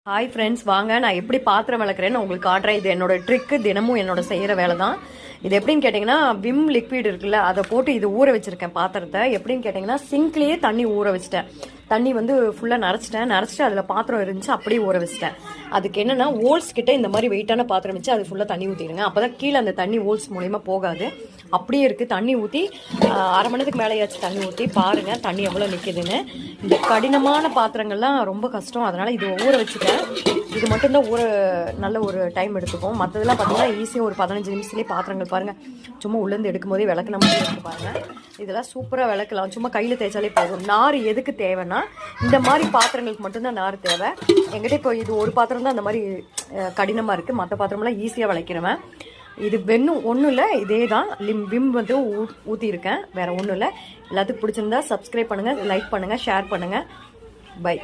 Hi friends, வாங்க நான் எப்படி பாத்திரம் விளக்குறேன்னு உங்களுக்கு காட்டுறேன். இது என்னோட ட்ரிக்கு, தினமும் என்னோட செய்கிற வேலை தான். இது எப்படின்னு கேட்டிங்கன்னா, விம் லிக்விட் இருக்குல்ல, அதை போட்டு இது ஊற வச்சுருக்கேன் பாத்திரத்தை. எப்படின்னு கேட்டிங்கன்னா, சிங்க்லேயே தண்ணி ஊற வச்சிட்டேன். தண்ணி வந்து ஃபுல்லாக நரைச்சிட்டு அதில் பாத்திரம் இருந்துச்சு, அப்படியே ஊற வச்சிட்டேன். அதுக்கு என்னென்னா, ஓல்ஸ் கிட்ட இந்த மாதிரி வெயிட்டான பாத்திரம் வச்சு அது ஃபுல்லாக தண்ணி ஊற்றிடுங்க. அப்போ தான் கீழே அந்த தண்ணி ஓல்ஸ் மூலிமா போகாது. அப்படியே இருக்குது. தண்ணி ஊற்றி அரை மணி நேரத்துக்கு மேலேயாச்சும் தண்ணி ஊற்றி பாருங்கள் தண்ணி எவ்வளோ நிற்கிதுன்னு. இந்த கடினமான பாத்திரங்கள்லாம் ரொம்ப கஷ்டம், அதனால் இது ஊற வச்சுட்டேன். இது மட்டும்தான் நல்ல ஒரு டைம் எடுத்துக்கும். மற்றதெல்லாம் பார்த்தீங்கன்னா ஈஸியாக ஒரு 15 நிமிஷத்துலேயே பாத்திரங்கள் பாருங்கள், சும்மா உள்ளேருந்து எடுக்கும் போதே விளக்குன மாதிரி எடுத்து பாருங்கள். இதெல்லாம் சூப்பராக விளக்கலாம், சும்மா கையில் தேய்ச்சாலே போதும். நார் எதுக்கு தேவைன்னா, இந்த மாதிரி பாத்திரங்களுக்கு மட்டும்தான் நார் தேவை. எங்கிட்ட இப்போ இது ஒரு பாத்திரம் தான் அந்த மாதிரி கடினமாக இருக்குது, மற்ற பாத்திரமெல்லாம் ஈஸியாக விளக்கிறவன். இது ஒன்றும் இல்லை, இதே தான் விம் வந்து ஊற்றியிருக்கேன், வேறு ஒன்றும் இல்லை. எல்லாத்துக்கும் பிடிச்சிருந்தா சப்ஸ்கிரைப் பண்ணுங்கள், லைக் பண்ணுங்கள், ஷேர் பண்ணுங்கள். பை.